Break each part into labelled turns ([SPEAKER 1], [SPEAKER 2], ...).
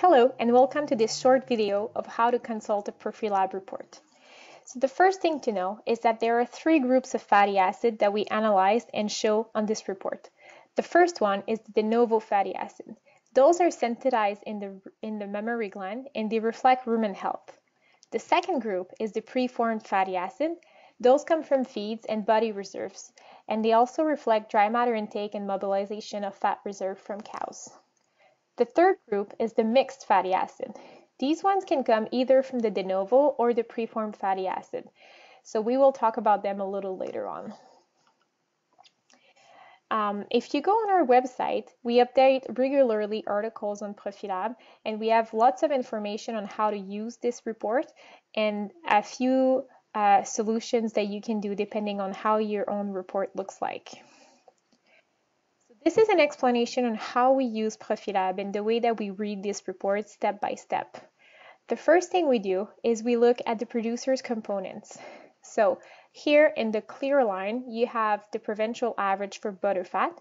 [SPEAKER 1] Hello and welcome to this short video of how to consult a PROFILab report. So the first thing to know is that there are three groups of fatty acid that we analyzed and show on this report. The first one is the de novo fatty acid. Those are synthesized in the mammary gland and they reflect rumen health. The second group is the preformed fatty acid. Those come from feeds and body reserves, and they also reflect dry matter intake and mobilization of fat reserve from cows. The third group is the mixed fatty acid. These ones can come either from the de novo or the preformed fatty acid. So we will talk about them a little later on. If you go on our website, we update regularly articles on PROFILab, and we have lots of information on how to use this report and a few solutions that you can do depending on how your own report looks like. This is an explanation on how we use PROFILab and the way that we read this report step by step. The first thing we do is we look at the producer's components. So here in the clear line, you have the provincial average for butterfat.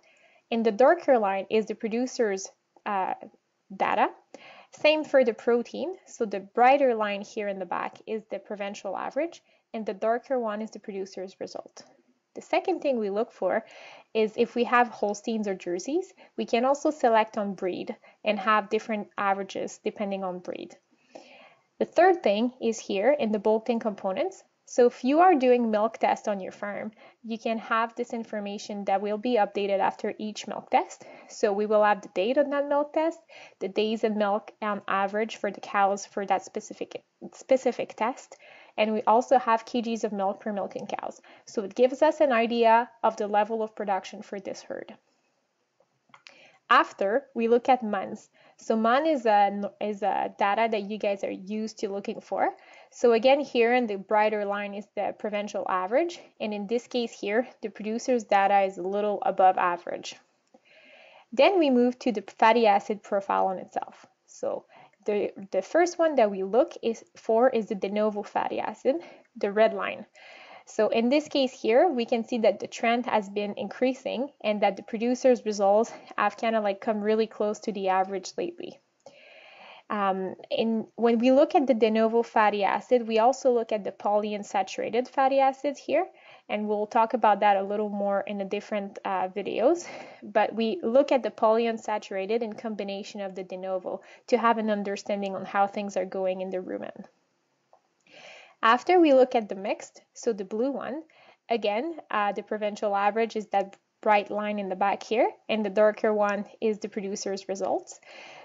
[SPEAKER 1] In the darker line is the producer's data. Same for the protein. So the brighter line here in the back is the provincial average, and the darker one is the producer's result. The second thing we look for is if we have Holsteins or Jerseys, we can also select on breed and have different averages depending on breed. The third thing is here in the bulking components. So if you are doing milk test on your farm, you can have this information that will be updated after each milk test. So we will have the date on that milk test, the days of milk average for the cows for that specific test, and we also have kgs of milk per milking cows. So it gives us an idea of the level of production for this herd. After, we look at months. So MON is a data that you guys are used to looking for. So again, here in the brighter line is the provincial average, and in this case here, the producer's data is a little above average. Then we move to the fatty acid profile on itself. So the first one that we look for is the de novo fatty acid, the red line. So in this case here, we can see that the trend has been increasing and that the producer's results have kind of like come really close to the average lately. When we look at the de novo fatty acid, we also look at the polyunsaturated fatty acids here, and we'll talk about that a little more in the different videos. But we look at the polyunsaturated in combination of the de novo to have an understanding on how things are going in the rumen. After we look at the mixed, so the blue one, again, the provincial average is that bright line in the back here, and the darker one is the producer's results.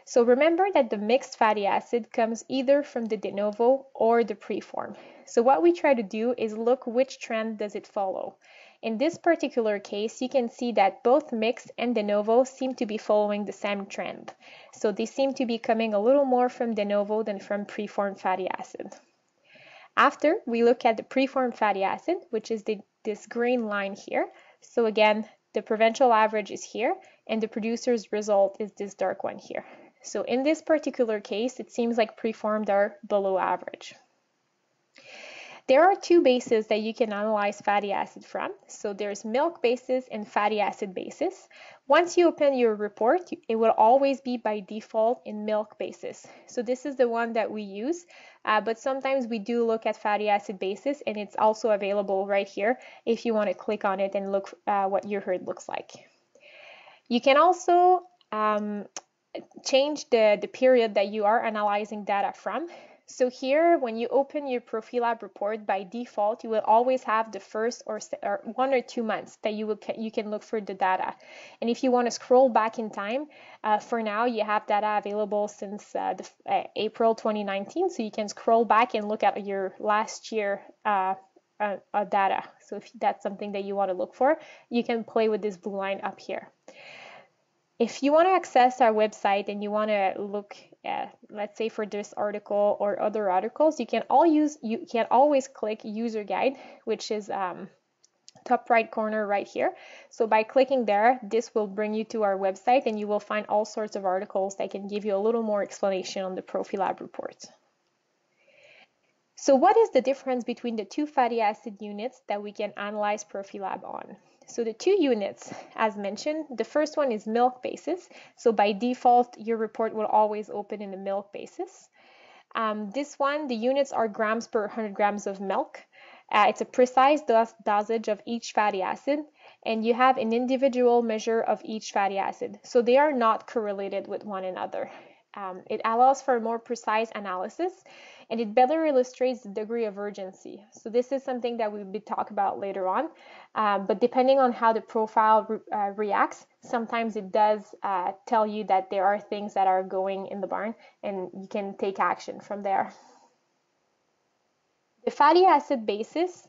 [SPEAKER 1] So remember that the mixed fatty acid comes either from the de novo or the preform. So what we try to do is look which trend does it follow. In this particular case, you can see that both mixed and de novo seem to be following the same trend. So they seem to be coming a little more from de novo than from preformed fatty acid. After, we look at the preformed fatty acid, which is this green line here. So again, the provincial average is here, and the producer's result is this dark one here. So in this particular case, it seems like preformed are below average. There are two bases that you can analyze fatty acid from. So there's milk basis and fatty acid basis. Once you open your report, it will always be by default in milk basis. So this is the one that we use, but sometimes we do look at fatty acid basis, and it's also available right here if you want to click on it and look what your herd looks like. You can also change the period that you are analyzing data from. So here, when you open your PROFILab report, by default, you will always have the first or 1 or 2 months that you can look for the data. And if you want to scroll back in time, for now, you have data available since April 2019. So you can scroll back and look at your last year data. So if that's something that you want to look for, you can play with this blue line up here. If you want to access our website and you want to look at, let's say for this article or other articles, you can always click user guide, which is top right corner right here. So by clicking there, this will bring you to our website, and you will find all sorts of articles that can give you a little more explanation on the PROFILab report. So what is the difference between the two fatty acid units that we can analyze PROFILab on? So the two units, as mentioned, the first one is milk basis. So by default, your report will always open in the milk basis. This one, the units are grams per 100 grams of milk. It's a precise dosage of each fatty acid, and you have an individual measure of each fatty acid. So they are not correlated with one another. It allows for more precise analysis, and it better illustrates the degree of urgency. So this is something that we'll be talking about later on, but depending on how the profile reacts, sometimes it does tell you that there are things that are going in the barn, and you can take action from there. The fatty acid basis,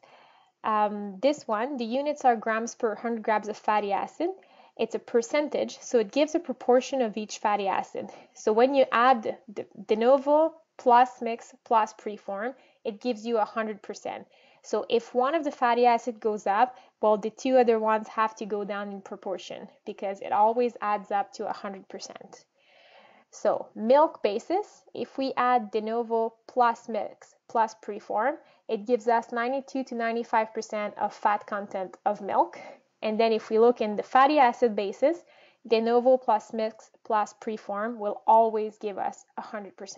[SPEAKER 1] this one, the units are grams per 100 grams of fatty acid. It's a percentage, so it gives a proportion of each fatty acid. So when you add the de novo plus mix plus preform, it gives you 100%. So if one of the fatty acid goes up, well, the two other ones have to go down in proportion because it always adds up to 100%. So milk basis, if we add de novo plus mix plus preform, it gives us 92 to 95% of fat content of milk. And then if we look in the fatty acid basis, de novo plus mix plus preform will always give us 100%.